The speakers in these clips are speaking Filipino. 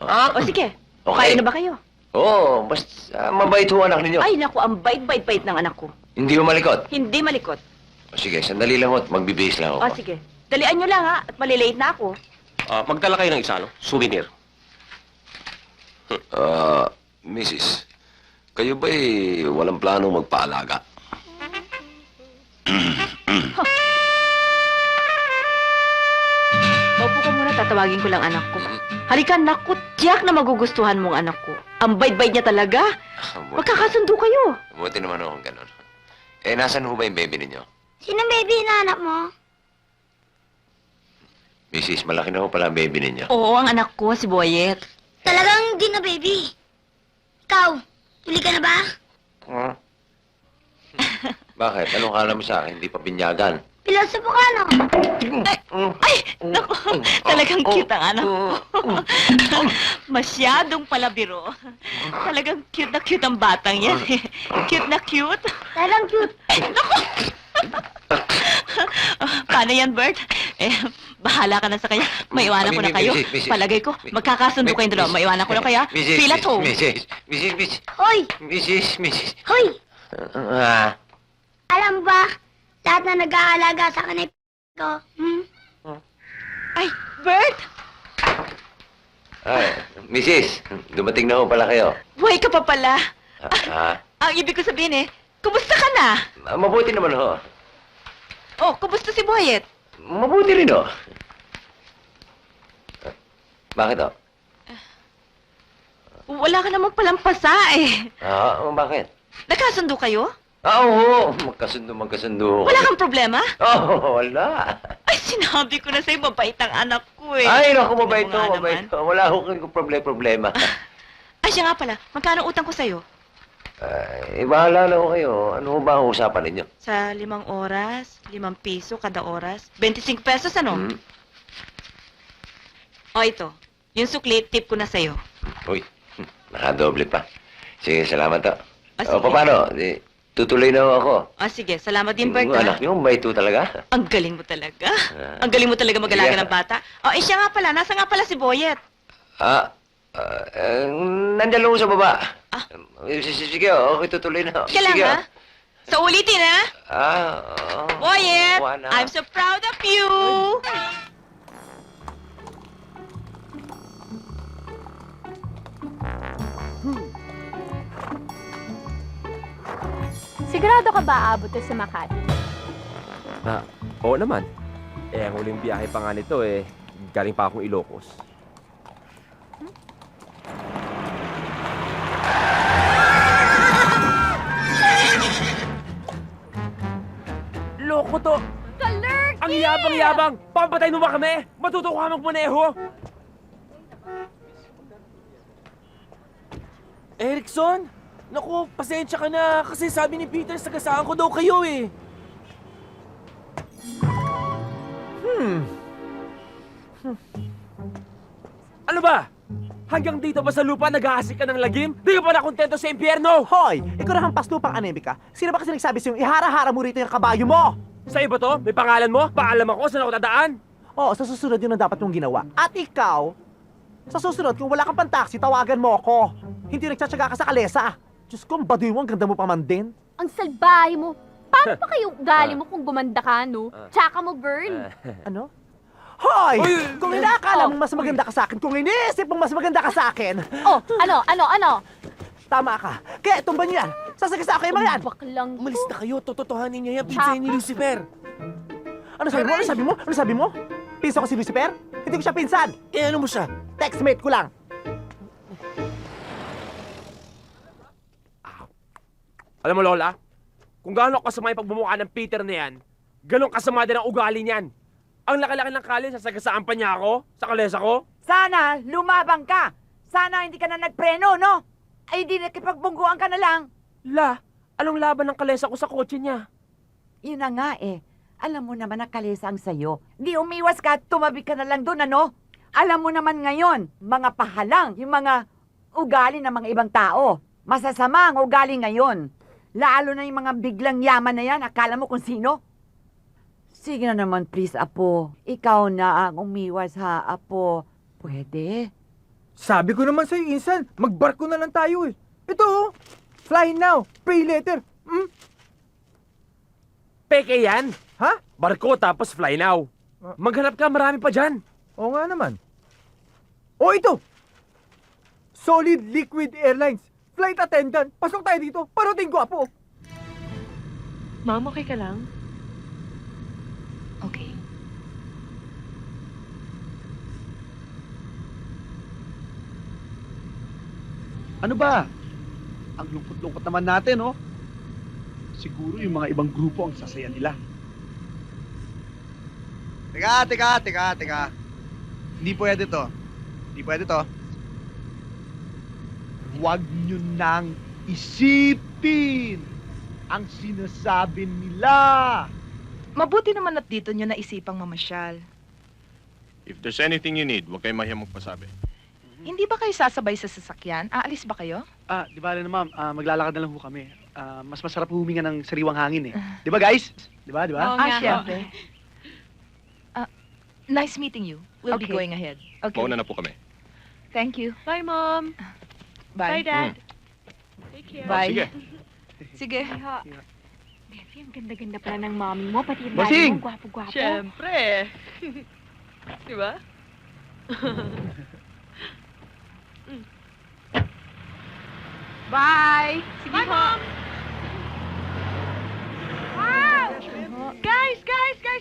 O sige, Okay. kain na ba kayo? Oo, basta mabait ho anak ninyo. Ay, naku, ang bait-bait-bait ng anak ko. Hindi ho malikot. Hindi malikot. O sige, sandali lang ho at magbibihis lang O ako. sige, dalian nyo lang ha, at malilate na ako. Magdala kayo ng isa, no? Souvenir. Mrs. Kayo ba'y walang plano magpaalaga? Maupo ka muna, tatawagin ko lang anak ko. Halika, naku, tiyak na magugustuhan mong anak ko. Ang bait-bait niya talaga. Magkakasundo kayo. Buti naman ho kung ganun. Eh, nasan ho ba yung baby ninyo? Sinong baby na anak mo? Mrs., malaki na ho pala ang baby ninyo. Oo, ang anak ko, si Boyet. Talagang di na baby. Ikaw, huli ka na ba? Huh? Bakit? Anong kala mo sa akin? Hindi pa binyagan. Pilosopo ka, no? Ay, naku, talagang cute ang anak ko. Masyadong palabiro. Talagang cute na cute ang batang yan. Cute na cute. Talagang cute. Paano yan, Bert? Bahala ka na sa kanya. Maiwanan ko na kayo. Palagay ko, magkakasundo kayong dalawa. Maiwanan ko na kaya. Feel at home. Mrs. Hoy! Mrs. Hoy! Ah, Alam mo ba, lahat na nag-aalaga sa akin ay ko, Ay, Bert! ay, Mrs. Dumating na ho pala kayo. Buhay ka pa pala. Ah, Ang ibig ko sabihin kumusta ka na? mabuti naman ho. Oh, kumusta si Boyet? Mabuti rin ho. Bakit ho? Wala ka namang palang pasa Bakit? Nagkasundo kayo? Oo, magkasundo. Wala kang problema? Wala. Ay, sinabi ko na sa'yo, mabait ang anak ko Ay, naku, mabait Tingnan mo nga mabait naman. to. Wala ho kang problema. Ay, siya nga pala, magkano utang ko sa'yo? Bahala na ho kayo. Ano ho ba ang usapan ninyo? Sa 5 oras, 5 piso kada oras, 25 pesos ano? Hmm? O ito, yung sukli, tip ko na sa'yo. Uy, nakadoble pa. Sige, salamat to. Sige. Paano? Tutuloy na ho ako. O sige, salamat din, Bert. Yung anak niyo, mabait ho talaga. Ang galing mo talaga. Ang galing mo talaga mag-alaga ng bata. O, siya nga pala, nasa nga pala si Boyet. Nandiyan lang ho sa baba. Ah. Sige, okay, tutuloy na ho. Sige lang, ha? So, ulitin, ha? Boyet, Juana. I'm so proud of you! Sigurado ka ba aabot to sa Makati? Oo naman. Ang huling biyahe pa nga nito galing pa akong Ilocos. Loko to! Kalurky! Ang yabang-yabang! Pampatay mo ba kami? Matuto ka magmaneho! Erickson? Naku, pasensya ka na kasi sabi ni Peter sagasaan ko daw kayo Ano ba? Hanggang dito ba sa lupa nag-aasik ka ng lagim? Di ka pa nakontento sa impyerno? Hoy! Ikaw na ang pastupang anemic ka. Sino ba kasi nagsabi sa'yo ihara-hara mo rito yung kabayo mo? Sa iba to? May pangalan mo? Paalam ako? Saan ako dadaan? Oo, sa susunod yun ang dapat mong ginawa. At ikaw, sa susunod, kung wala kang pantaksi, tawagan mo ako. Hindi nagtsatsaga ka sa kalesa. Diyos ko, ang baduy mo, ang ganda mo pa man din. Ang salbahe mo. Paano pa kayo ugali mo kung gumanda ka, no? Tsaka mo, girl. Ano? Hoy! Uy! Kung inaakala mong mas maganda ka sa akin, kung iniisip mong mas maganda ka sa akin, Oh, ano? tama ka. Kaya tumba niyo yan. Sasagasa ako yung mga yan. Baklang Umalis na kayo, tototohanin niya yan, pinsayin ni Lucifer. Ano sabi mo? Ano sabi mo? Ano sabi mo? Pinsan ko si Lucifer? Hindi ko siya pinsan. Ano mo siya? Textmate ko lang. Alam mo, Lola, kung gaano kasama yung pagbumuka ng Peter na yan, ganun kasama din ang ugali niyan. Ang laki-laki ng kali, sasagasaan pa niya ako sa kalesa ko. Sana lumabang ka. Sana hindi ka na nagpreno, no? Ay di nakipagbungguan ka na lang. La, anong laban ng kalesa ko sa kotse niya? Yun na nga Alam mo naman na kalesa ang sayo. Di umiwas ka at tumabi ka na lang doon, ano? Alam mo naman ngayon, mga pahalang, yung mga ugali ng mga ibang tao. Masasama ang ugali ngayon. Lalo na yung mga biglang yaman na yan, akala mo kung sino? Sige na naman, please, Apo. Ikaw na ang umiwas, ha, Apo. Pwede? Sabi ko naman sa'yo, Insan, magbarko na lang tayo eh. Ito oh, fly now, pay later. Hmm? Peke yan. Ha? Barko tapos fly now. Maghanap ka, marami pa dyan. Oo nga naman. Oh, ito! Solid Liquid Airlines. Flight attendant. Pasok tayo dito. Parating ko, apo. Ma'am, okay ka lang? Okay. Ano ba? Ang lungkot-lungkot naman natin, oh. Siguro yung mga ibang grupo ang sasaya nila. Teka. Hindi pwede to. Huwag nyo nang isipin ang sinasabi nila. Mabuti naman at dito nyo naisipang mamasyal. If there's anything you need, huwag kayong mahiyang magpasabi. Hindi ba kayo sasabay sa sasakyan? Aalis ba kayo? Di ba na ma'am, maglalakad na lang ho kami. Mas masarap huminga ng sariwang hangin eh. Di ba guys? Di ba? Siyempre. Nice meeting you. We'll be Okay. going ahead. Okay. Mauna na po kami. Thank you. Bye, Mom. Bye. Dad. Take care. Bye. Sige. Sige. Befi, ang ganda-ganda pala ng mommy mo, pati yung Bossing! daddy mo, gwapo-gwapo. Siyempre. Di ba? Bye. Bye, Mom. Wow! Guys!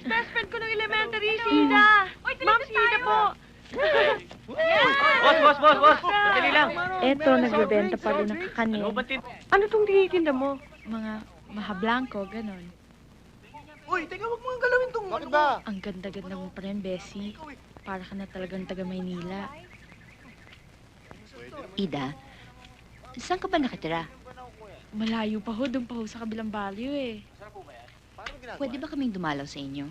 Best friend ko nung elementary, si Ida. Ma'am, si Ida po. Boss! Dali lang. Eto, nagbebenta pa rin ng kakanin. Ano tong tinitinda mo? Mga mahablangko, ganon. Uy, teka, wag mo ang galawin tong... Bakit ba? Ang ganda-ganda mo pa rin, Bessie. Para ka na talagang taga Maynila. Ida, saan ka ba nakatira? Malayo pa ho, doon pa ho sa kabilang balyo eh. Pwede ba kaming dumalaw sa inyo?